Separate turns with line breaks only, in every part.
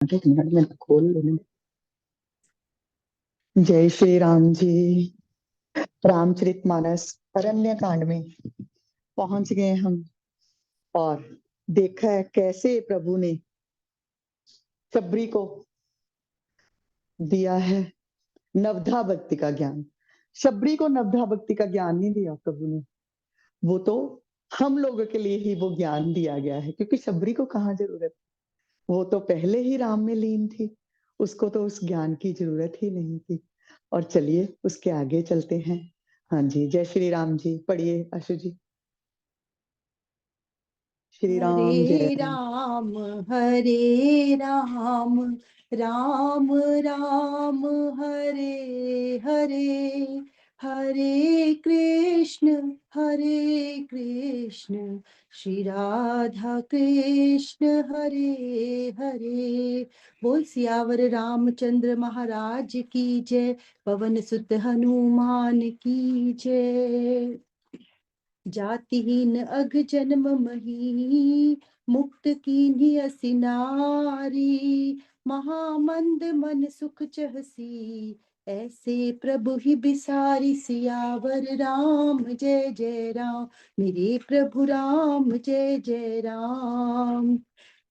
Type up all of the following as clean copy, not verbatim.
एक मिनट में खोल लेने। जय श्री राम जी। रामचरितमानस अरण्य कांड में पहुंच गए हम और देखा है कैसे प्रभु ने शबरी को दिया है नवधा भक्ति का ज्ञान। शबरी को नवधा भक्ति का ज्ञान नहीं दिया प्रभु ने, वो तो हम लोगों के लिए ही वो ज्ञान दिया गया है, क्योंकि शबरी को कहाँ जरूरत, वो तो पहले ही राम में लीन थी, उसको तो उस ज्ञान की जरूरत ही नहीं थी। और चलिए उसके आगे चलते हैं। हाँ जी, जय श्री राम जी। पढ़िए आशु जी। श्री राम जय
हरे
राम।
राम हरे राम राम राम हरे हरे हरे कृष्ण श्री राधा कृष्ण हरे हरे। बोल सियावर रामचंद्र महाराज की जय, पवन सुत हनुमान की जय। जातिहीन अघ जन्म मही, मुक्त कीन्ही असि नारी। महामंद मन सुख चहसी, ऐसे प्रभु ही बिसारी। सियावर राम जय जय राम, मेरे प्रभु राम जय जय राम।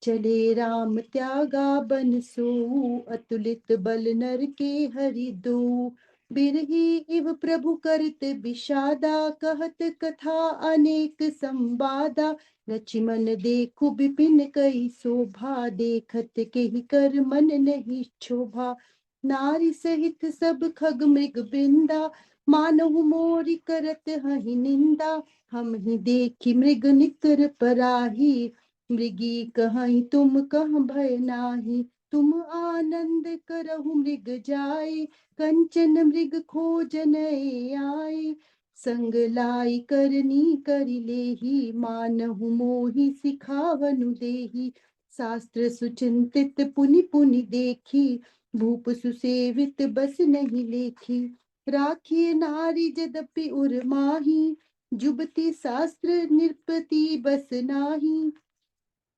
चले राम त्यागा बन सो, अतुलित बल नर के हरि दो। बिरही इव प्रभु करत विषादा, कहत कथा अनेक संवादा। लक्ष्मण देखु विपिन कई शोभा, देखत के ही कर मन नहीं क्षोभा। नारी सहित सब खग मृग बिंदा, मानहु मोरी करत हहि निंदा। हम ही देखी मृग निकर पराही, मृगी कहीं तुम कह भय नाही। तुम आनंद करहु मृग जाय, कंचन मृग खोजन आए। संग लाई करनी करि लेही, मानहु मोहि सिखावनु देही। शास्त्र सुचिंतित पुनि पुनि देखी, भूप सुसेवित बस नहीं लेखी। राखी नारी यद्यपि उर माही, जुबती शास्त्र निरपति बस नाही।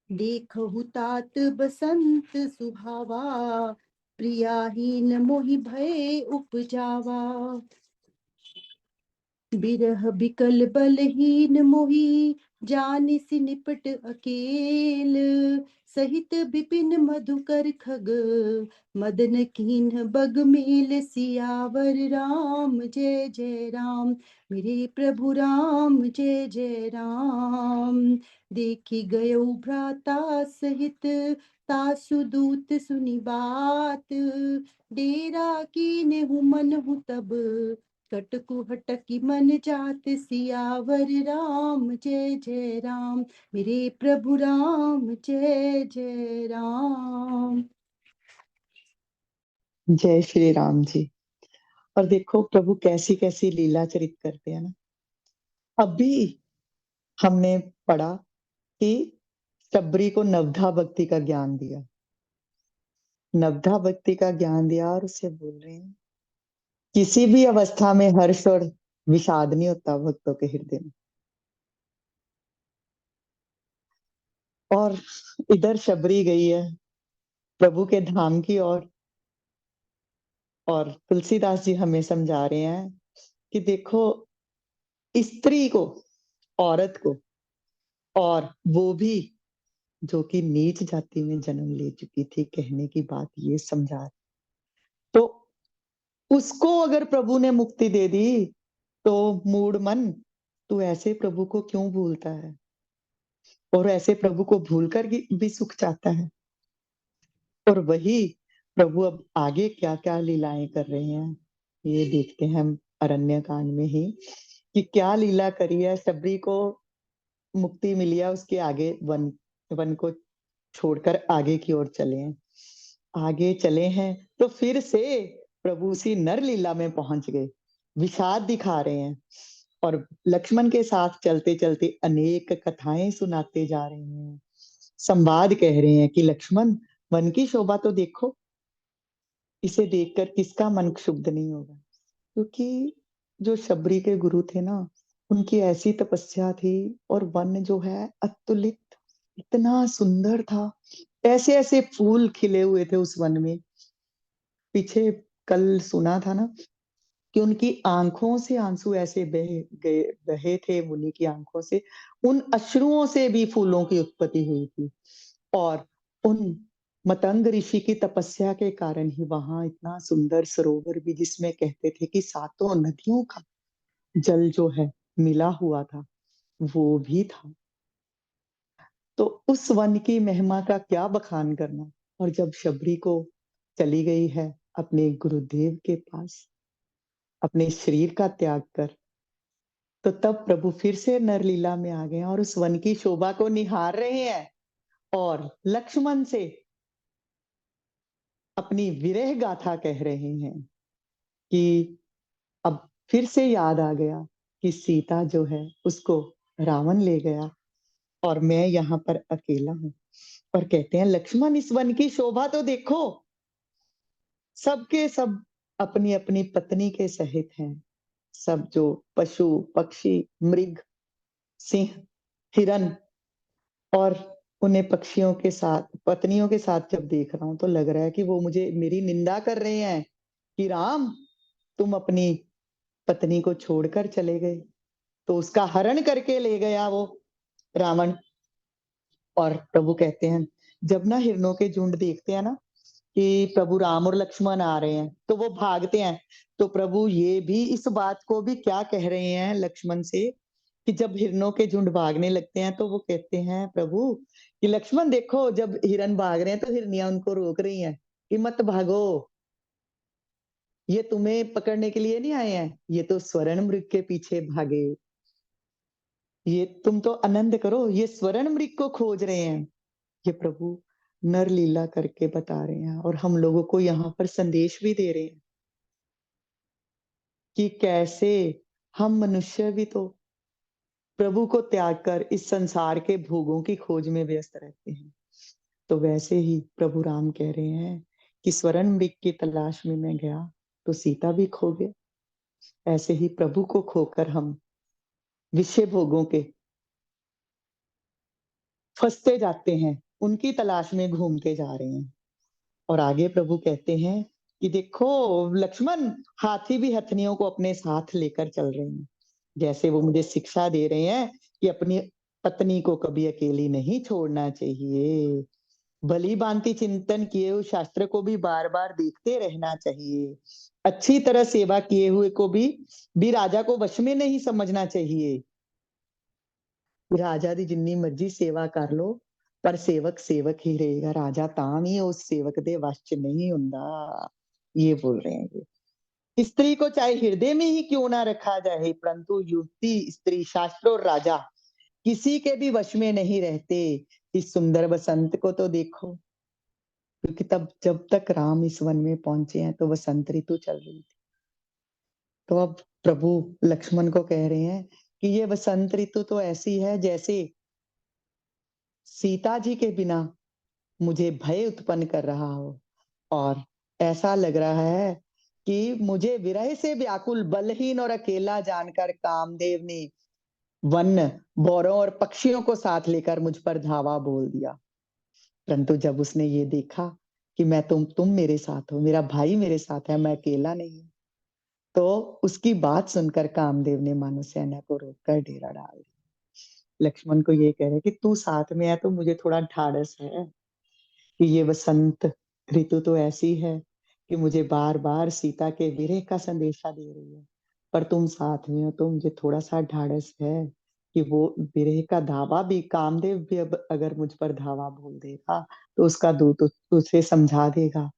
देखहु तात बसंत सुहावा, प्रियाहीन मोहि भय उपजावा। बिरह बिकल बलहीन मोहि, जानिसि निपट अकेल। सहित विपिन मधुकर खग, मदन कीन्ह बग मेल। सियावर राम जय जय राम, मेरे प्रभु राम जय जय राम। देखी गयो भ्राता सहित, तासु दूत सुनि बात। डेरा कीन्हु मनहु तब, कटकु हटकी मन जात। सियावर राम जय जय राम, मेरे प्रभु राम जय जय राम।
जय श्री राम जी। और देखो प्रभु कैसी कैसी लीला चरित करते हैं ना। अभी हमने पढ़ा कि शबरी को नवधा भक्ति का ज्ञान दिया, नवधा भक्ति का ज्ञान दिया, और उससे बोल रहे हैं किसी भी अवस्था में हर्ष और विषाद नहीं होता भक्तों के हृदय में। और इधर शबरी गई है प्रभु के धाम की ओर, और तुलसीदास जी हमें समझा रहे हैं कि देखो स्त्री को, औरत को, और वो भी जो कि नीच जाति में जन्म ले चुकी थी, कहने की बात ये समझा रहे, तो उसको अगर प्रभु ने मुक्ति दे दी तो मूढ़ मन, तू ऐसे प्रभु को क्यों भूलता है, और ऐसे प्रभु को भूलकर भी सुख चाहता है। और वही प्रभु अब आगे क्या क्या लीलाएं कर रहे हैं, ये देखते हैं हम अरण्य कांड में ही कि क्या लीला करी है। शबरी को मुक्ति मिली है, उसके आगे वन वन को छोड़कर आगे की ओर चले हैं। आगे चले हैं तो फिर से प्रभु उसी नर लीला में पहुंच गए, विषाद दिखा रहे हैं, और लक्ष्मण के साथ चलते चलते अनेक कथाएं सुनाते जा रहे हैं। संवाद कह रहे हैं कि लक्ष्मण, वन की शोभा तो देखो, इसे देखकर किसका मन क्षुब्ध नहीं होगा। क्योंकि जो शबरी के गुरु थे ना, उनकी ऐसी तपस्या थी, और वन जो है अतुलित, इतना सुंदर था, ऐसे ऐसे फूल खिले हुए थे उस वन में। पीछे कल सुना था ना कि उनकी आंखों से आंसू ऐसे बहे थे, मुनि की आंखों से, उन अश्रुओं से भी फूलों की उत्पत्ति हुई थी। और उन मतंग ऋषि की तपस्या के कारण ही वहां इतना सुंदर सरोवर भी, जिसमें कहते थे कि सातों नदियों का जल जो है मिला हुआ था, वो भी था। तो उस वन की महिमा का क्या बखान करना। और जब शबरी को चली गई है अपने गुरुदेव के पास, अपने शरीर का त्याग कर, तो तब प्रभु फिर से नरलीला में आ गए और उस वन की शोभा को निहार रहे हैं और लक्ष्मण से अपनी विरह गाथा कह रहे हैं कि अब फिर से याद आ गया कि सीता जो है उसको रावण ले गया और मैं यहाँ पर अकेला हूं। और कहते हैं लक्ष्मण इस वन की शोभा तो देखो, सबके सब अपनी अपनी पत्नी के सहित हैं। सब जो पशु पक्षी मृग सिंह हिरन, और उन्हें पक्षियों के साथ पत्नियों के साथ जब देख रहा हूं तो लग रहा है कि वो मुझे मेरी निंदा कर रहे हैं कि राम तुम अपनी पत्नी को छोड़कर चले गए। तो उसका हरण करके ले गया वो रावण। और प्रभु कहते हैं जब ना हिरणों के झुंड देखते हैं ना कि प्रभु राम और लक्ष्मण आ रहे हैं तो वो भागते हैं। तो प्रभु ये भी इस बात को भी क्या कह रहे हैं लक्ष्मण से कि जब हिरणों के झुंड भागने लगते हैं तो वो कहते हैं प्रभु कि लक्ष्मण देखो, जब हिरन भाग रहे हैं तो हिरनियां उनको रोक रही हैं कि मत भागो, ये तुम्हें पकड़ने के लिए नहीं आए हैं, ये तो स्वर्ण मृग के पीछे भागे। ये तुम तो आनंद करो, ये स्वर्ण मृग को खोज रहे हैं। ये प्रभु नर लीला करके बता रहे हैं और हम लोगों को यहाँ पर संदेश भी दे रहे हैं कि कैसे हम मनुष्य भी तो प्रभु को त्याग कर इस संसार के भोगों की खोज में व्यस्त रहते हैं। तो वैसे ही प्रभु राम कह रहे हैं कि स्वर्ण मृग की तलाश में मैं गया तो सीता भी खो गया। ऐसे ही प्रभु को खोकर हम विषय भोगों के फंसते जाते हैं, उनकी तलाश में घूमते जा रहे हैं। और आगे प्रभु कहते हैं कि देखो लक्ष्मण, हाथी भी हथनियों को अपने साथ लेकर चल रहे हैं। जैसे वो मुझे शिक्षा दे रहे हैं कि अपनी पत्नी को कभी अकेली नहीं छोड़ना चाहिए, भली भांति चिंतन किए हुए शास्त्र को भी बार बार देखते रहना चाहिए, अच्छी तरह सेवा किए हुए को भी राजा को वश में नहीं समझना चाहिए। राजा दी जिन्नी मर्जी सेवा कर लो पर सेवक सेवक ही रहेगा, राजा तां भी उस सेवक दे वश च नहीं हुंदा। ये बोल रहे हैं ये। स्त्री को चाहे हृदय में ही क्यों ना रखा जाए, परंतु युवती स्त्री शास्त्र और राजा किसी के भी वश में नहीं रहते। इस सुंदर बसंत को तो देखो, क्योंकि तब जब तक राम इस वन में पहुंचे हैं तो वसंत ऋतु चल रही थी। तो अब प्रभु लक्ष्मण को कह रहे हैं कि ये वसंत ऋतु तो ऐसी है जैसे सीता जी के बिना मुझे भय उत्पन्न कर रहा हो, और ऐसा लग रहा है कि मुझे विरह से व्याकुल बलहीन और अकेला जानकर कामदेव ने वन भौरों और पक्षियों को साथ लेकर मुझ पर धावा बोल दिया। परंतु जब उसने ये देखा कि मैं तुम मेरे साथ हो, मेरा भाई मेरे साथ है, मैं अकेला नहीं, तो उसकी बात सुनकर कामदेव ने मानो सेना को रोककर डेरा डाल दिया। लक्ष्मण को ये कह रहे कि तू साथ में है तो मुझे थोड़ा ढाढ़स है कि ये वसंत ऋतु तो ऐसी है कि मुझे बार बार सीता के विरह का संदेशा दे रही है, पर तुम साथ में हो तो मुझे थोड़ा सा ढाढ़स है कि वो विरह का धावा भी कामदेव भी अब अगर मुझ पर धावा बोल देगा तो उसका दूत उसे समझा देगा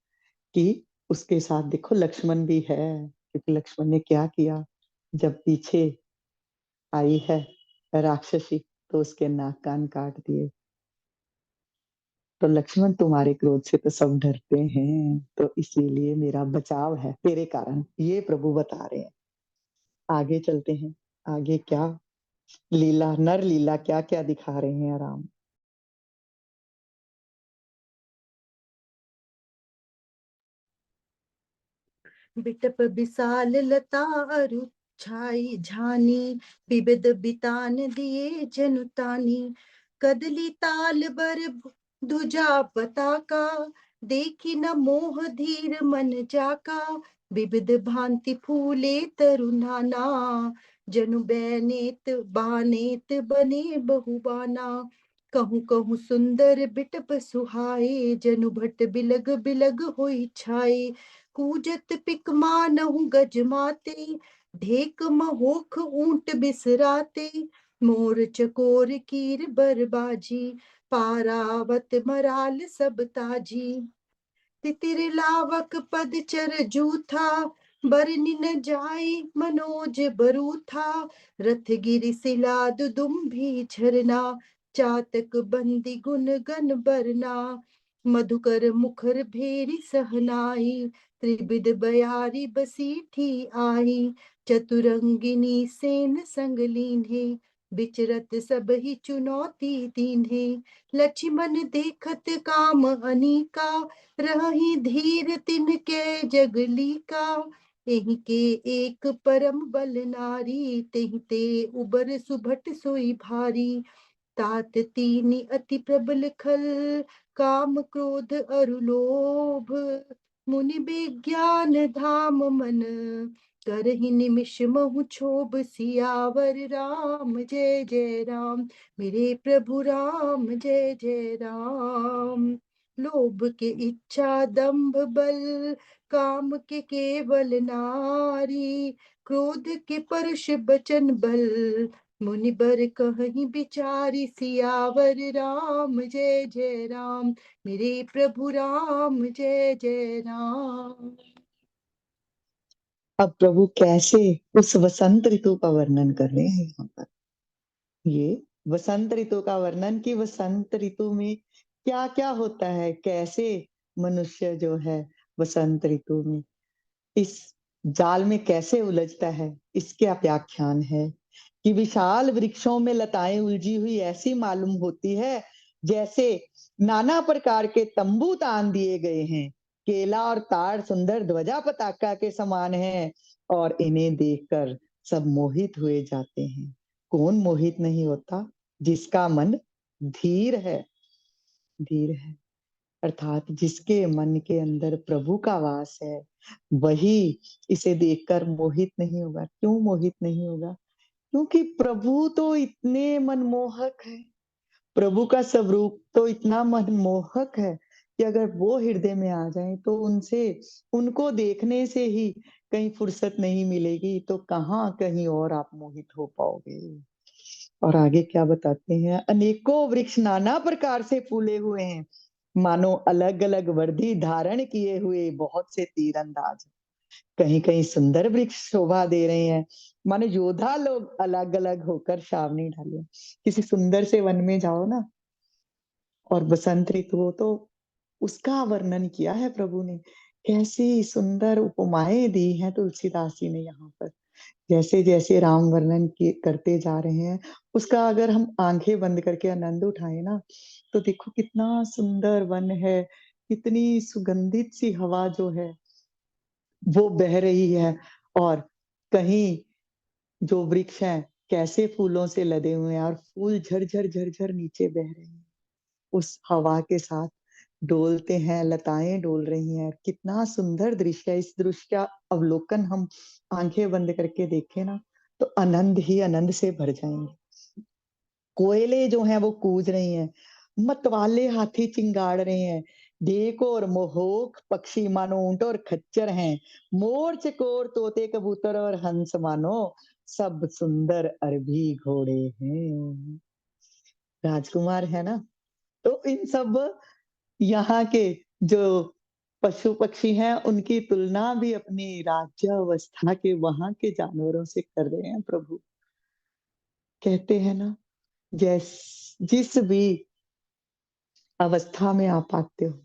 कि उसके साथ देखो लक्ष्मण भी है। क्योंकि लक्ष्मण ने क्या किया, जब पीछे आई है राक्षसी तो उसके नाक कान काट दिए। तो लक्ष्मण तुम्हारे क्रोध से तो सब डरते हैं, तो इसीलिए मेरा बचाव है तेरे कारण, ये प्रभु बता रहे हैं। आगे चलते हैं, आगे क्या लीला नर लीला क्या क्या दिखा रहे हैं राम।
बिटप बिसाल लता अरु छाई झानी, बिबिद बितान दिए जनुतानी, कदली ताल बर दूजा पताका, देखी न मोह धीर मन जाका, विविध भांति फूले तरुनाना, जनु बैनेत बानेत बने बहुबाना, कहूँ कहूँ सुंदर बिटप सुहाए, जनु भट बिलग बिलग होई छाए, कूजत पिक मानहु गज माते, ढेक महोख ऊंट बिसराते, मोर चकोर कीर बरबाजी, पारावत मराल सब ताजी, तितिर लावक पदचर जूथा, बरनि न जाई मनोज बरूथा, रथ गिरि सिला दुदुम्भी झरना, चातक बंदी गुन गन बरना, मधुकर मुखर भेरी सहनाई, त्रिविध बयारी बसीठी आई, चतुरंगिनी सेन संग लीन्हे, बिचरत सब ही चुनौती दीन्हे, लक्ष्मण देखत काम अनीका, रही धीर तिनके जगली का, एहि के एक परम बल नारी, तेहि ते उबर सुभट सोई भारी, तात तीनी अति प्रबल खल, काम क्रोध अरु लोभ, मुनि विज्ञान धाम मन, करहि निमिष महु क्षोभ, सियावर राम जय जय राम, मेरे प्रभु राम जय जय राम। लोभ के इच्छा दंभ बल, काम के केवल नारी, क्रोध के परश बचन बल, मुनि बर कहीं बिचारी, सियावर राम जय जय राम, मेरे प्रभु राम जय जय राम।
अब प्रभु कैसे उस वसंत ऋतु का वर्णन कर रहे हैं यहाँ पर। ये वसंत ऋतु का वर्णन कि वसंत ऋतु में क्या क्या होता है, कैसे मनुष्य जो है वसंत ऋतु में इस जाल में कैसे उलझता है, इसके व्याख्यान है कि विशाल वृक्षों में लताएं उलझी हुई ऐसी मालूम होती है जैसे नाना प्रकार के तंबू तान दिए गए हैं, केला और ताड़ सुंदर ध्वजा पताका के समान है और इन्हें देखकर सब मोहित हुए जाते हैं। कौन मोहित नहीं होता जिसका मन धीर है, धीर है अर्थात जिसके मन के अंदर प्रभु का वास है, वही इसे देखकर मोहित नहीं होगा। क्यों मोहित नहीं होगा? क्योंकि प्रभु तो इतने मनमोहक है, प्रभु का स्वरूप तो इतना मनमोहक है कि अगर वो हृदय में आ जाए तो उनसे, उनको देखने से ही कहीं फुर्सत नहीं मिलेगी, तो कहाँ कहीं और आप मोहित हो पाओगे। और आगे क्या बताते हैं, अनेकों वृक्ष नाना प्रकार से फूले हुए हैं, मानो अलग अलग वर्दी धारण किए हुए बहुत से तीरंदाज, कहीं कहीं सुंदर वृक्ष शोभा दे रहे हैं, मानो योद्धा लोग अलग अलग होकर छावनी डाले। किसी सुंदर से वन में जाओ ना, और बसंत ऋतु हो तो उसका वर्णन किया है प्रभु ने, कैसी सुंदर उपमाएं दी हैं तुलसीदास जी ने यहाँ पर। जैसे जैसे राम वर्णन करते जा रहे हैं, उसका अगर हम आंखें बंद करके आनंद उठाए ना, तो देखो कितना सुंदर वन है, कितनी सुगंधित सी हवा जो है वो बह रही है, और कहीं जो वृक्ष हैं कैसे फूलों से लदे हुए हैं और फूल झरझर झरझर नीचे बह रहे हैं, उस हवा के साथ डोलते हैं, लताएं डोल रही हैं। कितना सुंदर दृश्य है। इस दृश्य का अवलोकन हम आंखें बंद करके देखें ना, तो आनंद ही आनंद से भर जाएंगे। कोयले जो हैं वो कूज रही हैं, मतवाले हाथी चिंगाड़ रहे हैं, ढेक और मोहोक पक्षी मानो ऊंट और खच्चर हैं, मोर चकोर तोते कबूतर और हंस मानो सब सुंदर अरबी घोड़े हैं। राजकुमार है ना, तो इन सब यहाँ के जो पशु पक्षी हैं उनकी तुलना भी अपनी राज्य अवस्था के वहां के जानवरों से कर रहे हैं प्रभु। कहते हैं ना, जिस भी अवस्था में आप आते हो,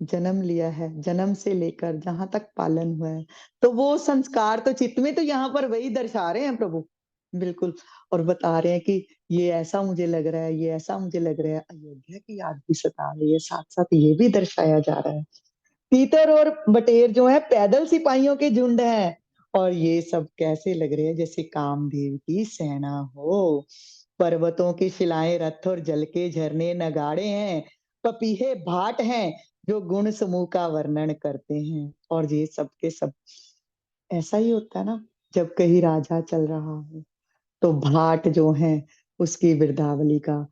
जन्म लिया है, जन्म से लेकर जहां तक पालन हुआ है, तो वो संस्कार तो चित्त में तो यहाँ पर वही दर्शा रहे हैं प्रभु, बिल्कुल। और बता रहे हैं कि ये ऐसा मुझे लग रहा है, ये ऐसा मुझे लग रहा है, अयोध्या की याद भी सता रही है, साथ साथ ये भी दर्शाया जा रहा है। तीतर और बटेर जो है पैदल सिपाहियों के झुंड हैं, और ये सब कैसे लग रहे हैं जैसे कामदेव की सेना हो। पर्वतों की शिलाएँ रथ और जल के झरने नगाड़े हैं, पपीहे भाट हैं, जो गुण समूह का वर्णन करते हैं। और ये सब के सब ऐसा ही होता है ना, जब कहीं राजा चल रहा हो, तो भाट जो हैं, उसकी बिरदावली का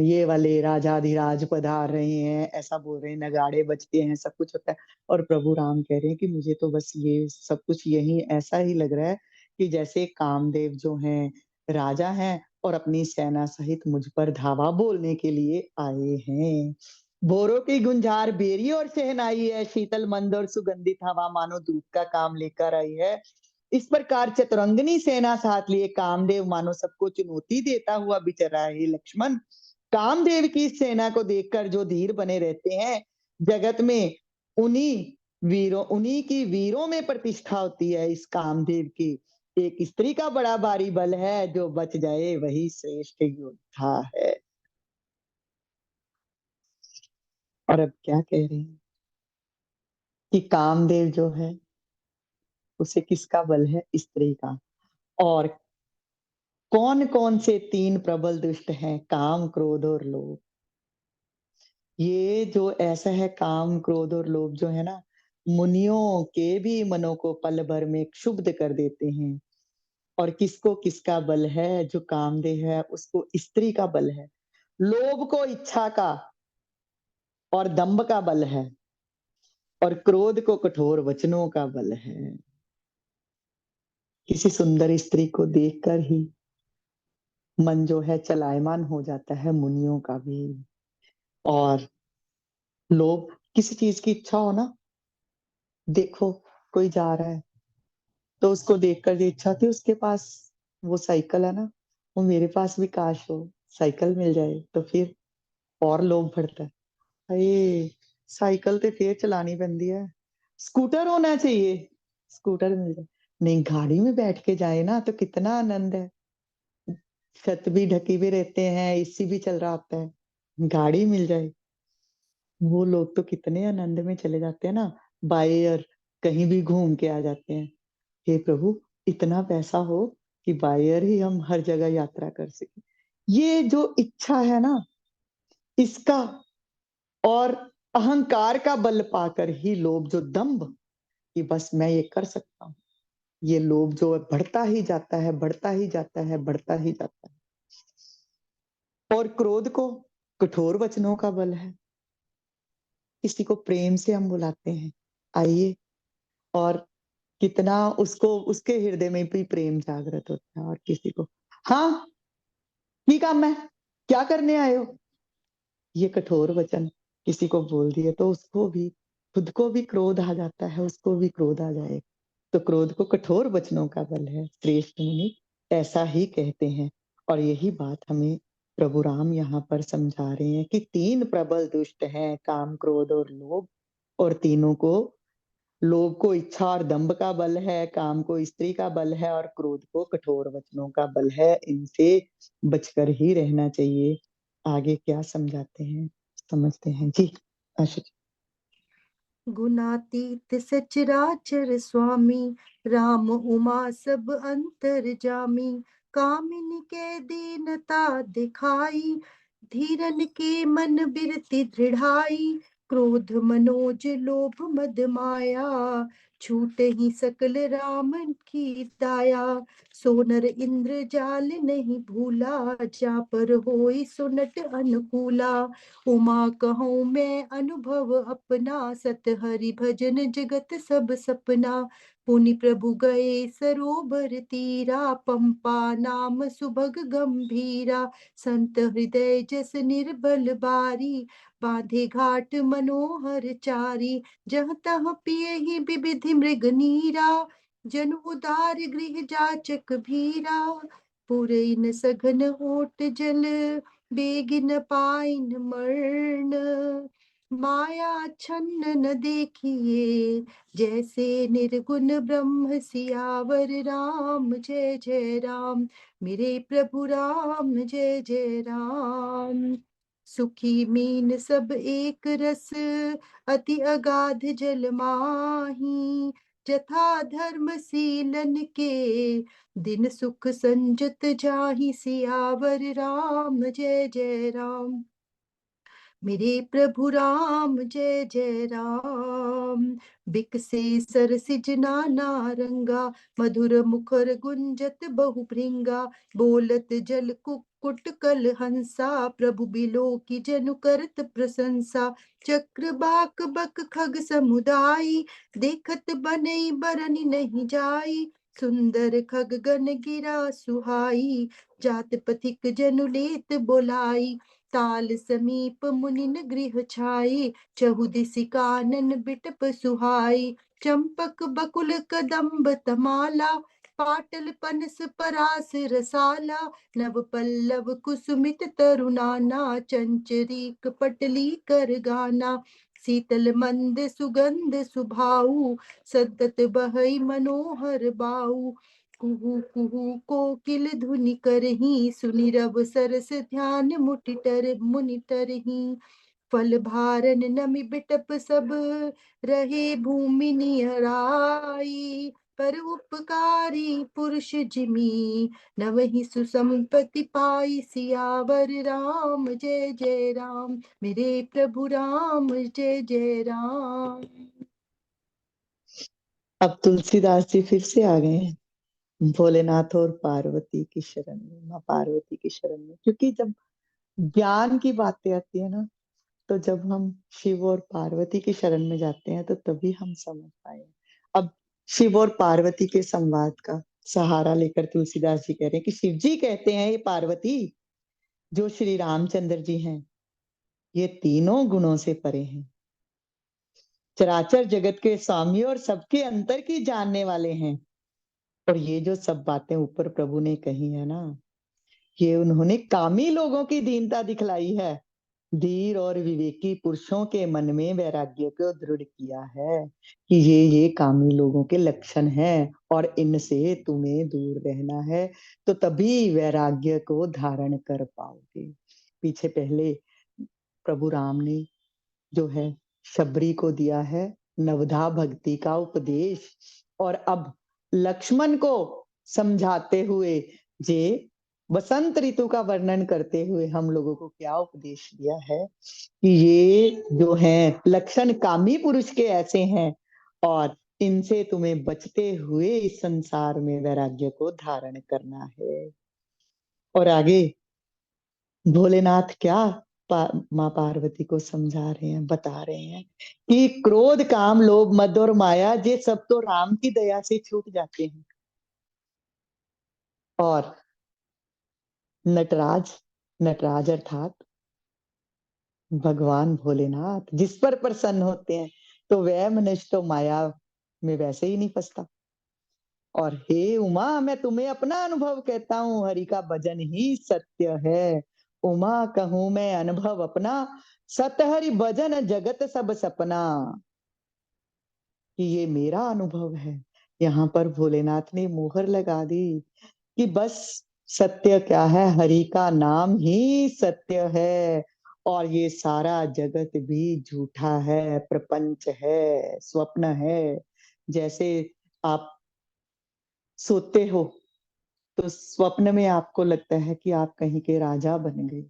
ये वाले राजाधिराज पधार रहे हैं, ऐसा बोल रहे हैं, नगाड़े बजते हैं, सब कुछ होता है। और प्रभु राम कह रहे हैं कि मुझे तो बस ये सब कुछ यही ऐसा ही लग रहा है कि जैसे कामदेव जो हैं, राजा हैं और अपनी सेना सहित मुझ पर धावा बोलने के लिए आए हैं। भोरों की गुंजार बेरी और शहनाई है, शीतल मंद और सुगंधित हवा मानो दूध का काम लेकर आई है। इस प्रकार चतुरंगिनी सेना साथ लिए कामदेव मानो सबको चुनौती देता हुआ विचर रहा है। हे लक्ष्मण, कामदेव की इस सेना को देखकर जो धीर बने रहते हैं, जगत में उन्हीं की वीरों में प्रतिष्ठा होती है। इस कामदेव की एक स्त्री का बड़ा भारी बल है, जो बच जाए वही श्रेष्ठ योद्धा है। और अब क्या कह रहे हैं कि कामदेव जो है, उसे किसका बल है? स्त्री का। और कौन-कौन से 3 प्रबल दुष्ट हैं? काम, क्रोध और लोभ। ये जो ऐसा है काम, क्रोध और लोभ जो है ना, मुनियों के भी मनों को पल भर में क्षुब्ध कर देते हैं। और किसको किसका बल है? जो कामदेव है, उसको स्त्री का बल है। लोभ को इच्छा का और दंभ का बल है और क्रोध को कठोर वचनों का बल है। किसी सुंदर स्त्री को देखकर ही मन जो है चलायमान हो जाता है मुनियों का भी। और लोभ किसी चीज़ की इच्छा हो ना, देखो कोई जा रहा है, तो उसको देखकर ये इच्छा होती है उसके पास वो साइकिल है ना, वो मेरे पास भी काश हो, साइकिल मिल जाए, तो फिर और लोभ बढ़ता है। हाय! साइकिल ते फिर चलानी पैंदी है। स्कूटर होना चाहिए, स्कूटर मिल जाए। नहीं, गाड़ी में बैठ के जाए ना तो कितना आनंद है। छत भी ढकी हुए रहते हैं, एसी भी चल रहा होता है। गाड़ी मिल जाए, वो लोग तो कितने आनंद में चले जाते हैं ना, बाय एयर कहीं भी घूम के आ जाते हैं। हे प्रभु! इतना पैसा हो कि बाय एयर ही हम हर जगह यात्रा कर सकें। ये जो इच्छा है ना, इसका और अहंकार का बल पाकर ही लोभ जो दंभ कि बस मैं ये कर सकता हूँ, ये लोभ जो है बढ़ता ही जाता है, बढ़ता ही जाता है, बढ़ता ही जाता है। और क्रोध को कठोर वचनों का बल है। किसी को प्रेम से हम बुलाते हैं, आइए और कितना उसको उसके हृदय में भी प्रेम जागृत होता है और किसी को हाँ, की काम है? क्या करने आए हो? ये कठोर वचन किसी को बोल दिए तो उसको भी खुद को भी क्रोध आ जाता है, उसको भी क्रोध आ जाएगा। तो क्रोध को कठोर वचनों का बल है, श्रेष्ठ मुनि ऐसा ही कहते हैं। और यही बात हमें प्रभु राम यहाँ पर समझा रहे हैं कि 3 प्रबल दुष्ट हैं, काम, क्रोध और लोभ। और तीनों को लोभ को इच्छा और दंभ का बल है, काम को स्त्री का बल है और क्रोध को कठोर वचनों का बल है। इनसे बचकर ही रहना चाहिए। आगे क्या समझाते हैं, समझते हैं। जी, आशा जी।
गुणातीत सचराचर स्वामी, राम उमा सब अंतर जामी। कामिनी के दीनता दिखाई, धीरन के मन बिरति दृढ़ाई। क्रोध मनोज लोभ मद माया, छूट ही सकल राम की दाया। सोनर इंद्र जाल नहीं भूला, जा पर होई सुनट अनुकूला। उमा कहूँ मैं अनुभव अपना, सत हरि भजन जगत सब सपना। पुनि प्रभु गए सरोवर तीरा, पंपा नाम सुभग गंभीरा। संत हृदय जस निर्बल बारी, बांधे घाट मनोहर चारी। जहाँ तहाँ पिए ही विविधि मृग नीरा, जन उदार गृह जाचक भीरा। पुरैन सघन ओट जल, बेगिन पाइन मर्ण। माया छन्न न देखिए, जैसे निर्गुण ब्रह्म सियावर। राम जय जय राम, मेरे प्रभु राम जय जय राम। सुखी मीन सब एक रस, अति अगाध जल माही। जथा धर्म सीलन के, दिन सुख संजत जाहि सियावर राम जय जय राम। मेरे प्रभु राम जय जय राम। बिकसे सरसिज नाना रंगा, मधुर मुखर गुंजत बहु भृंगा, बोलत जल कुक्कुट कल हंसा, प्रभु बिलो की जनु करत प्रशंसा। चक्र बाक बक खग समुदाई, देखत बनई बरनि नहीं जाई, सुंदर खग गन गिरा सुहाई, जात पथिक जनु लेत बोलाई, ताल समीप मुनिन गृह छाई, चहुदिसि कानन बिटप सुहाई, चंपक बकुल कदम्ब तमाला, पाटल पनस परास रसाला, नव पल्लव कुसुमित तरुनाना, चंचरीक पटली कर गाना, शीतल मंद सुगंध सुभाऊ, सतत बहई मनोहर बाऊ, कुहू कुहू कोकिल धुनि करही, सुनि रव सरस ध्यान मुनि तरही, फल भारन नमि बिटप सब, रहे भूमि निहराई, पर उपकारी पुरुष जिमी, नवहि सुसंपत्ति पाई, सियावर राम जय जय राम। मेरे प्रभु राम जय जय राम।
अब तुलसीदास जी फिर से आ गए हैं भोलेनाथ और पार्वती की शरण में, माँ पार्वती की शरण में। क्योंकि जब ज्ञान की बातें आती है ना, तो जब हम शिव और पार्वती की शरण में जाते हैं तो तभी हम समझ पाए। अब शिव और पार्वती के संवाद का सहारा लेकर तुलसीदास जी कह रहे हैं कि शिव जी कहते हैं, ये पार्वती जो श्री रामचंद्र जी हैं, ये तीनों गुणों से परे हैं, चराचर जगत के स्वामी और सबके अंतर की जानने वाले हैं। और ये जो सब बातें ऊपर प्रभु ने कही है ना, ये उन्होंने कामी लोगों की दीनता दिखलाई है, धीर और विवेकी पुरुषों के मन में वैराग्य को दृढ़ किया है कि ये कामी लोगों के लक्षण हैं और इनसे तुम्हें दूर रहना है, तो तभी वैराग्य को धारण कर पाओगे। पीछे पहले प्रभु राम ने जो है शबरी को दिया है नवधा भक्ति का उपदेश, और अब लक्ष्मण को समझाते हुए जे बसंत ऋतु का वर्णन करते हुए हम लोगों को क्या उपदेश दिया है कि ये जो है लक्षण कामी पुरुष के ऐसे हैं, और इनसे तुम्हें बचते हुए इस संसार में वैराग्य को धारण करना है। और आगे भोलेनाथ क्या माँ पार्वती को समझा रहे हैं, बता रहे हैं कि क्रोध काम लोभ मद और माया, ये सब तो राम की दया से छूट जाते हैं। और नटराज, नटराज अर्थात भगवान भोलेनाथ जिस पर प्रसन्न होते हैं, तो वह मनुष्य तो माया में वैसे ही नहीं फंसता। और हे उमा, मैं तुम्हें अपना अनुभव कहता हूँ, हरि का भजन ही सत्य है। उमा कहूं मैं अनुभव अपना, सत हरि भजन जगत सब सपना। कि ये मेरा अनुभव है। यहाँ पर भोलेनाथ ने मोहर लगा दी कि बस सत्य क्या है, हरि का नाम ही सत्य है, और ये सारा जगत भी झूठा है, प्रपंच है, स्वप्न है। जैसे आप सोते हो तो स्वप्न में आपको लगता है कि आप कहीं के राजा बन गए,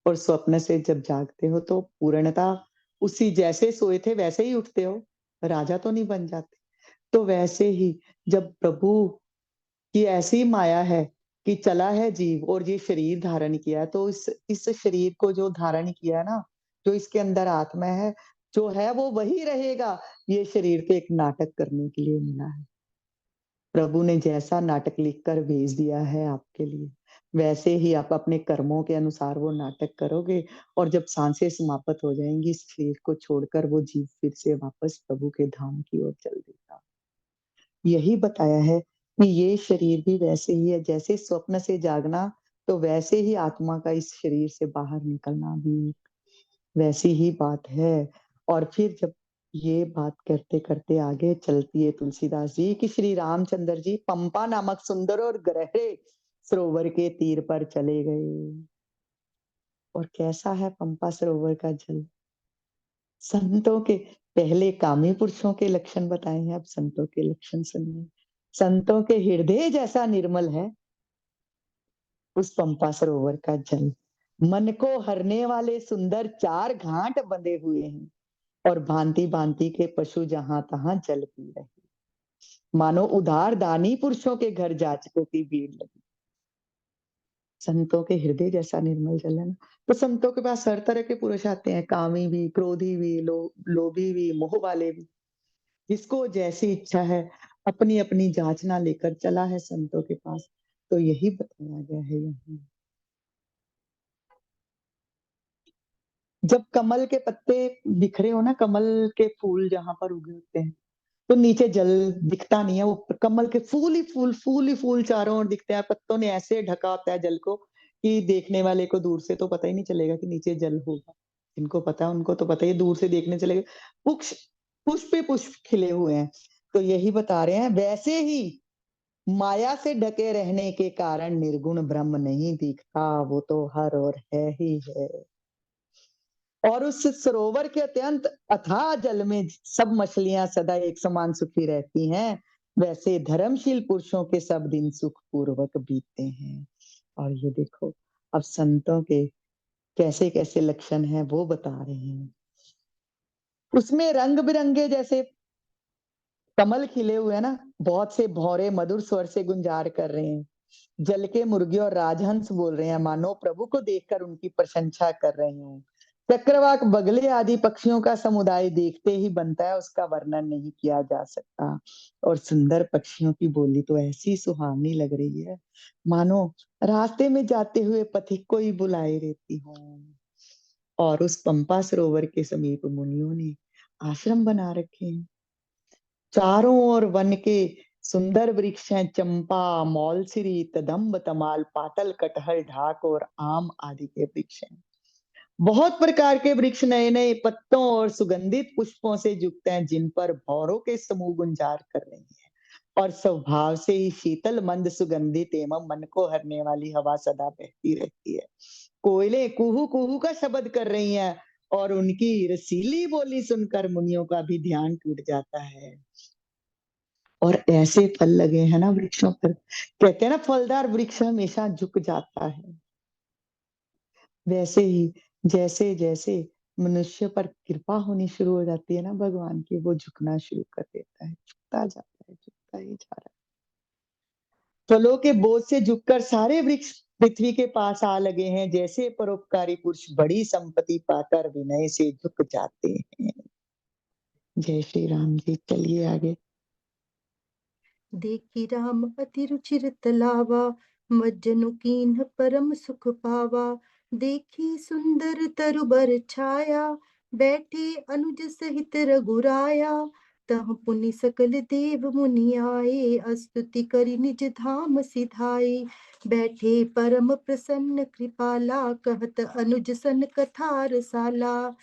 और स्वप्न से जब जागते हो तो पूर्णता उसी जैसे सोए थे वैसे ही उठते हो, राजा तो नहीं बन जाते। तो वैसे ही जब प्रभु की ऐसी माया है कि चला है जीव और ये शरीर धारण किया, तो इस शरीर को जो धारण किया ना, जो इसके अंदर आत्मा है जो है वो वही रहेगा। ये शरीर तो एक नाटक करने के लिए मिला है। प्रभु ने जैसा नाटक लिखकर भेज दिया है आपके लिए, वैसे ही आप अपने कर्मों के अनुसार वो नाटक करोगे, और जब सांसें समाप्त हो जाएंगी इस शरीर को छोड़कर, वो जीव फिर से वापस प्रभु के धाम की ओर चल देगा। यही बताया है कि ये शरीर भी वैसे ही है, जैसे स्वप्न से जागना, तो वैसे ही आत्मा का इस शरीर से बाहर निकलना भी वैसी ही बात है। और फिर जब ये बात करते करते आगे चलती है तुलसीदास जी कि श्री रामचंद्र जी पंपा नामक सुंदर और गहरे सरोवर के तीर पर चले गए। और कैसा है पंपा सरोवर का जल, संतों के पहले कामी पुरुषों के लक्षण बताए हैं, अब संतों के लक्षण सुनिए। संतों के हृदय जैसा निर्मल है उस पंपा सरोवर का जल। मन को हरने वाले सुंदर 4 घाट बंधे हुए हैं और भांति-भांति के पशु जहाँ-तहाँ जल पी रहे। मानो उदार दानी पुरुषों के घर जाचकों की भीड़ लगी। संतों के हृदय जैसा निर्मल जल है ना, तो संतों के पास हर तरह के पुरुष आते हैं, कामी भी, क्रोधी भी, लोभी भी, मोह वाले भी। जिसको जैसी इच्छा है, अपनी-अपनी जाँचना लेकर चला है संतों के पास, तो यही बताया गया है यहाँ। जब कमल के पत्ते बिखरे हो ना, कमल के फूल जहाँ पर उगे होते हैं, तो नीचे जल दिखता नहीं है, वो कमल के फूल ही फूल चारों ओर दिखते हैं, पत्तों ने ऐसे ढका होता है जल को, कि देखने वाले को दूर से तो पता ही नहीं चलेगा कि नीचे जल होगा। जिनको पता है उनको तो पता ही है, दूर से देखने चलेगा। पुक्ष पुष्प पे पुष्प खिले हुए हैं, तो यही बता रहे हैं, वैसे ही माया से ढके रहने के कारण निर्गुण ब्रह्म नहीं दिखता, वो तो हर ओर है ही है। और उस सरोवर के अत्यंत अथाह जल में सब मछलियां सदा एक समान सुखी रहती हैं, वैसे धर्मशील पुरुषों के सब दिन सुख पूर्वक बीतते हैं। और ये देखो, अब संतों के कैसे-कैसे लक्षण हैं वो बता रहे हैं। उसमें रंग-बिरंगे जैसे कमल खिले हुए हैं ना, बहुत से भौरे मधुर स्वर से गुंजार कर रहे हैं। जल के मुर्गे और राजहंस बोल रहे हैं, मानो प्रभु को देखकर उनकी प्रशंसा कर रहे हों। चक्रवाक, बगले आदि पक्षियों का समुदाय देखते ही बनता है, उसका वर्णन नहीं किया जा सकता। और सुंदर पक्षियों की बोली तो ऐसी सुहावनी लग रही है, मानो रास्ते में जाते हुए पथिक को ही बुलाए रहती हों। और उस पंपा सरोवर के समीप मुनियों ने आश्रम बना रखे हैं। चारों ओर वन के सुंदर वृक्ष हैं, चंपा, मौलसिरी, कदम्ब, तमाल, पाटल, कटहल, ढाक और आम आदि के वृक्ष हैं। बहुत प्रकार के वृक्ष नए-नए पत्तों और सुगंधित पुष्पों से युक्त हैं, जिन पर भौरों के समूह गुंजार कर रहे हैं। और स्वभाव से ही शीतल, मंद, सुगंधित एवं मन को हरने वाली हवा सदा बहती रहती है। कोयलें कुहू-कुहू का शब्द कर रही हैं और उनकी रसीली बोली सुनकर मुनियों का भी ध्यान टूट जाता है। और ऐसे फल लगे हैं ना वृक्षों पर, कहते हैं ना फलदार वृक्ष हमेशा झुक जाता है। वैसे ही जैसे-जैसे मनुष्य पर कृपा होनी शुरू हो जाती है ना भगवान की, वो झुकना शुरू कर देता है, झुकता जाता है, झुकता ही जा रहा है। फलों के बोझ से झुककर सारे वृक्ष पृथ्वी के पास आ लगे हैं, जैसे परोपकारी पुरुष बड़ी संपत्ति पाकर विनय से झुक जाते हैं। जय श्री राम जी, चलिए आगे।
देखी राम अति रुचिर तलावा, मज्जनु कीन्ह परम सुख पावा। देखी सुंदर तरुबर छाया, बैठे अनुज सहित रघुराया। तह पुनि सकल देव मुनि आए, स्तुति करि निज धाम सिधाए। बैठे परम प्रसन्न कृपाला, कहत अनुज सन कथा रसाला।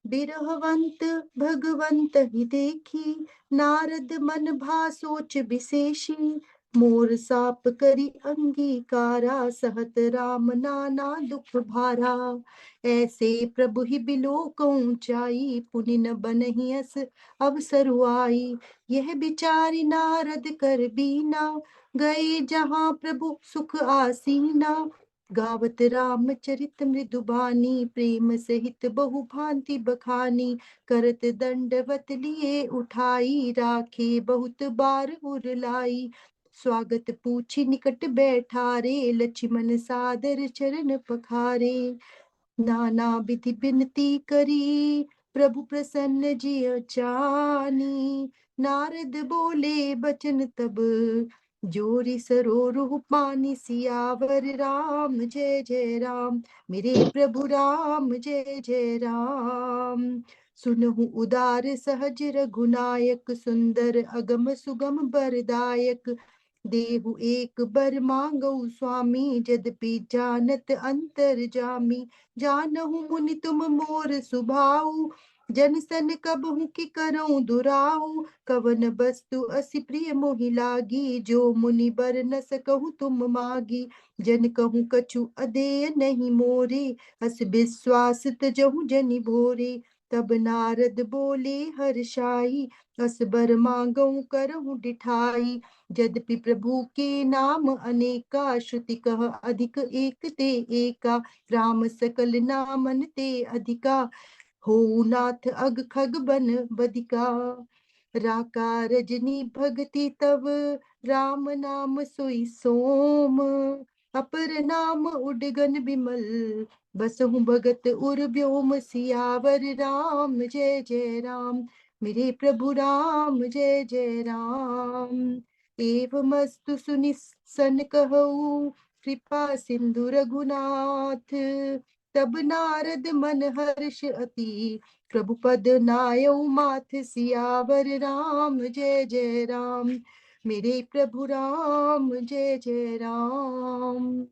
बिरहवंत भगवंत ही देखी, नारद मन भा सोच विशेषी। मोर साप करी अंगीकारा, सहत राम नाना दुख भारा। ऐसे प्रभु ही बिलोक ऊंचाई, पुनि न बनहि अस अवसर आई। यह विचारि नारद कर बीना, गए जहाँ प्रभु सुख आसीना। गावत रामचरित मृदुबानी, प्रेम सहित बहु भांति बखानी। करत दंडवत लिए उठाई, राखे बहुत बार उर लाई। स्वागत पूछी निकट बैठारे, लक्ष्मण सादर चरण पखारे। नाना विधि बिनती करी, प्रभु प्रसन्न जिय चानी। नारद बोले बचन तब, जोरी सरोरुह पानी। सियावर राम जय जय राम, मेरे प्रभु राम जय जय राम। सुनहु उदार सहज रघुनायक, सुंदर अगम सुगम बरदायक। देहु एक बर मांगौ स्वामी, यद्यपि जानत अंतर जामी। जानहु मुनि तुम मोर सुभाऊ, जन सन कबहु की करऊं दुराऊ। कवन वस्तु अति प्रिय मोहि लागी, जो मुनि बर न सकहु तुम मागी। जन कहूँ कछु अदेय नहीं मोरे, अस विश्वास तजहु जनि भोरे। तब नारद बोले हर्षाई, असबर मांगऊं करहूं डिठाई। यद्यपि प्रभु के नाम अनेका, श्रुति कह अधिक एक ते एका। राम सकल नामन ते अधिका, हो नाथ अग खग बन बदिका। राका रजनी भगति तब, राम नाम सोई सोम। अपर नाम उडगन बिमल, बसहु भगत उर व्योम। सियावर राम जय जय राम, मेरे प्रभु राम जय जय राम। एवमस्तु सुनि सन कहऊ, कृपा सिंधु रघुनाथ। तब नारद मन हर्ष अति, प्रभु पद नायौ माथ। सियावर राम जय जय राम, मेरे प्रभु राम जय जय राम।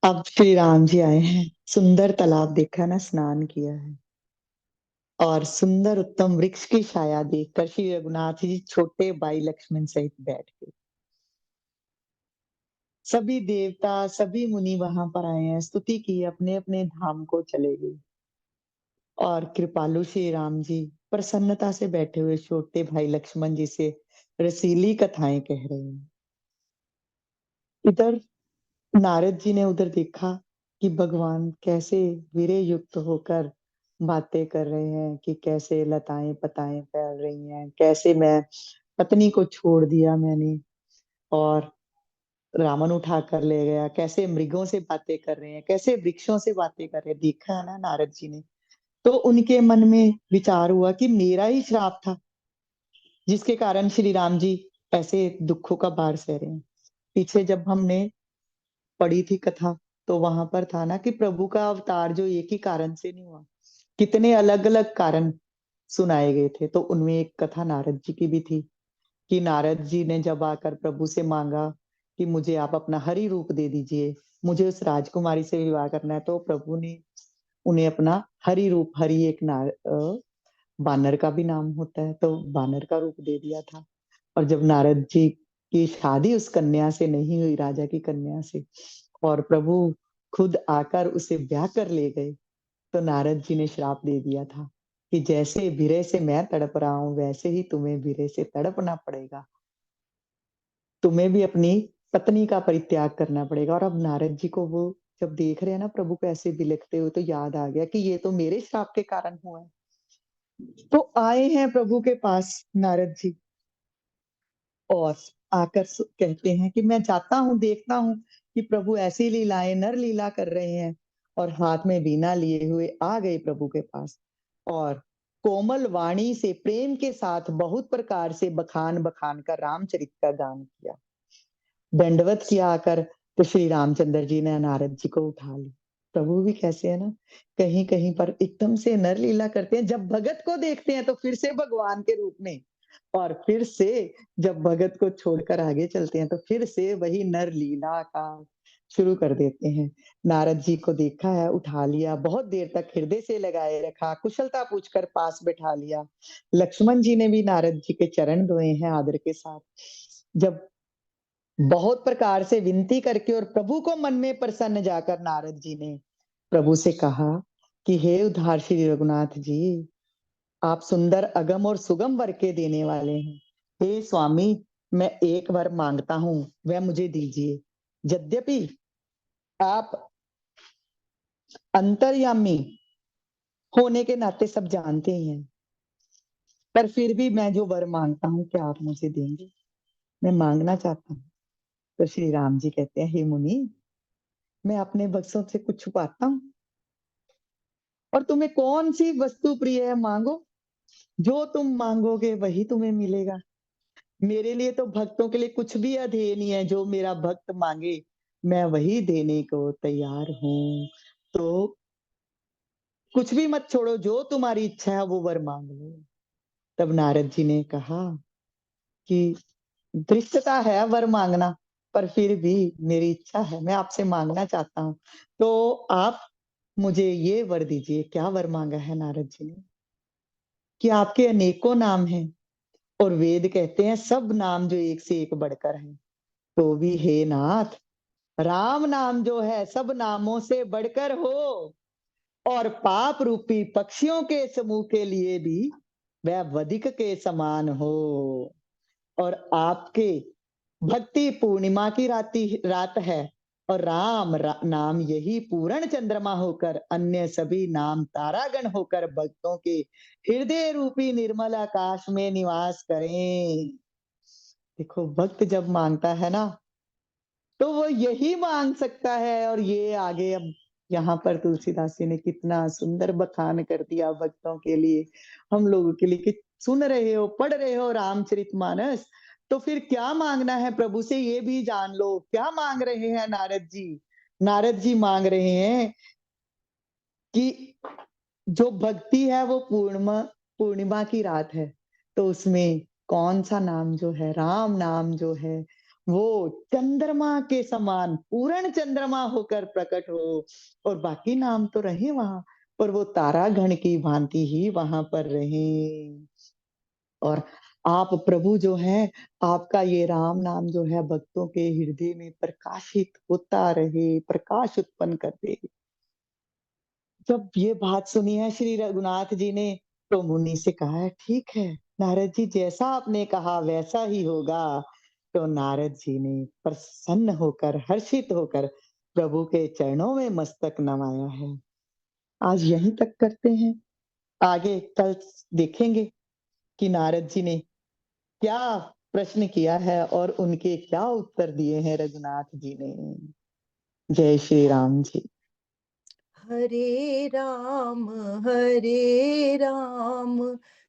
अब श्री राम जी आए हैं, सुंदर तालाब देखा ना, स्नान किया है, और सुंदर उत्तम वृक्ष की छाया देखकर श्री रघुनाथ जी छोटे भाई लक्ष्मण सहित बैठ गए। सभी देवता सभी मुनि वहां पर आए हैं, स्तुति की, अपने अपने धाम को चले गए। और कृपालु श्री राम जी प्रसन्नता से बैठे हुए छोटे भाई लक्ष्मण जी से रसीली कथाएं कह रहे हैं। इधर नारद जी ने उधर देखा कि भगवान कैसे वीर्य युक्त होकर बातें कर रहे हैं, कि कैसे लताएं पताएं फैल रही हैं, कैसे मैं पत्नी को छोड़ दिया मैंने और रावण उठा कर ले गया, कैसे मृगों से बातें कर रहे हैं, कैसे वृक्षों से बातें कर रहे हैं। देखा है ना नारद जी ने, तो उनके मन में विचार हुआ कि मेरा ही श्राप था जिसके कारण श्री राम जी ऐसे दुखों का भार सह रहे हैं। पीछे जब हमने पढ़ी थी कथा, तो वहां पर था ना कि प्रभु का अवतार जो एक ही कारण से नहीं हुआ, कितने अलग अलग कारण सुनाए गए थे। तो उनमें एक कथा नारद जी की भी थी कि नारद जी ने जब आकर प्रभु से मांगा कि मुझे आप अपना हरि रूप दे दीजिए, मुझे उस राजकुमारी से विवाह करना है, तो प्रभु ने उन्हें अपना हरि रूप, हरि एक बानर का भी नाम होता है, तो बानर का रूप दे दिया था। और जब नारद जी की शादी उस कन्या से नहीं हुई, राजा की कन्या से, और प्रभु खुद आकर उसे ब्याह कर ले गए, तो नारद जी ने श्राप दे दिया था कि जैसे विरह से मैं तड़प रहा हूं, वैसे ही तुम्हें विरह से तड़पना पड़ेगा, तुम्हें भी अपनी पत्नी का परित्याग करना पड़ेगा। और अब नारद जी को वो जब देख रहे हैं ना प्रभु को ऐसे बिलखते हुए, तो याद आ गया कि ये तो मेरे श्राप के कारण हुआ है। तो आए हैं प्रभु के पास नारद जी, और आकर कहते हैं कि मैं जाता हूँ, देखता हूँ कि प्रभु ऐसी लीलाएं नर लीला कर रहे हैं। और हाथ में वीणा लिए हुए आ गए प्रभु के पास, और कोमल वाणी से प्रेम के साथ बहुत प्रकार से बखान बखान कर रामचरित का गान किया, दंडवत किया आकर। तो श्री रामचंद्र जी ने नारद जी को उठा लिया। प्रभु भी कैसे है ना, कहीं कहीं पर एकदम से नर लीला करते हैं, जब भगत को देखते हैं तो फिर से भगवान के रूप में, और फिर से जब भगत को छोड़कर आगे चलते हैं तो फिर से वही नर लीला का शुरू कर देते हैं। नारद जी को देखा है, उठा लिया, बहुत देर तक हृदय से लगाए रखा, कुशलता पूछकर पास बैठा लिया। लक्ष्मण जी ने भी नारद जी के चरण धोए हैं आदर के साथ। जब बहुत प्रकार से विनती करके और प्रभु को मन में प्रसन्न जाकर नारद जी ने प्रभु से कहा कि हे उद्धार श्री रघुनाथ जी, आप सुंदर अगम और सुगम वर के देने वाले हैं। हे स्वामी, मैं एक वर मांगता हूं, वह मुझे दीजिए। यद्यपि आप अंतर्यामी होने के नाते सब जानते ही हैं, पर फिर भी मैं जो वर मांगता हूं, क्या आप मुझे देंगे? मैं मांगना चाहता हूँ। तो श्री राम जी कहते हैं, हे मुनि, मैं अपने भक्तों से कुछ छुपाता हूँ? और तुम्हें कौन सी वस्तु प्रिय है, मांगो, जो तुम मांगोगे वही तुम्हें मिलेगा। मेरे लिए तो भक्तों के लिए कुछ भी अधेय नहीं है, जो मेरा भक्त मांगे मैं वही देने को तैयार हूं। तो कुछ भी मत छोड़ो, जो तुम्हारी इच्छा है वो वर मांग लो। तब नारद जी ने कहा कि धृष्टता है वर मांगना, पर फिर भी मेरी इच्छा है, मैं आपसे मांगना चाहता हूँ। तो आप मुझे ये वर दीजिए। क्या वर मांगा है नारद जी ने? कि आपके अनेकों नाम हैं, और वेद कहते हैं सब नाम जो एक से एक बढ़कर हैं, तो भी हे नाथ, राम नाम जो है सब नामों से बढ़कर हो। और पाप रूपी पक्षियों के समूह के लिए भी वह वधिक के समान हो। और आपके भक्ति पूर्णिमा की रात है और नाम यही पूर्ण चंद्रमा होकर अन्य सभी नाम तारागण होकर भक्तों के हृदय रूपी निर्मल आकाश में निवास करें। देखो भक्त जब मांगता है ना, तो वो यही मांग सकता है। और ये आगे अब यहाँ पर तुलसीदास जी ने कितना सुंदर बखान कर दिया भक्तों के लिए, हम लोगों के लिए, कि सुन रहे हो, पढ़ रहे हो रामचरितमानस, तो फिर क्या मांगना है प्रभु से ये भी जान लो। क्या मांग रहे हैं नारद जी? नारद जी मांग रहे हैं कि जो भक्ति है वो पूर्णिमा की रात है, तो उसमें कौन सा नाम जो है, राम नाम जो है, वो चंद्रमा के समान पूर्ण चंद्रमा होकर प्रकट हो। और बाकी नाम तो रहे वहां, पर वो तारागण की भांति ही वहां पर रहे। और आप प्रभु जो है, आपका ये राम नाम जो है भक्तों के हृदय में प्रकाशित होता रहे, प्रकाश उत्पन्न कर दे। जब ये बात सुनी है श्री रघुनाथ जी ने, तो मुनि से कहा है, ठीक है नारद जी, जैसा आपने कहा वैसा ही होगा। तो नारद जी ने प्रसन्न होकर, हर्षित होकर प्रभु के चरणों में मस्तक नवाया है। आज यहीं तक करते हैं, आगे कल देखेंगे कि नारद जी ने क्या प्रश्न किया है और उनके क्या उत्तर दिए हैं रघुनाथ जी ने। जय श्री राम जी।
हरे राम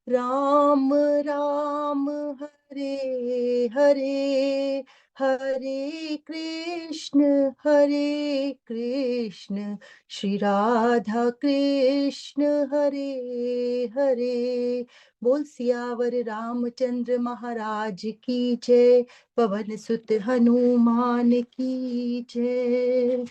राम राम हरे हरे, हरे कृष्ण श्री राधा कृष्ण हरे हरे। बोल सियावर रामचंद्र महाराज की जय, पवन सुत हनुमान की जय।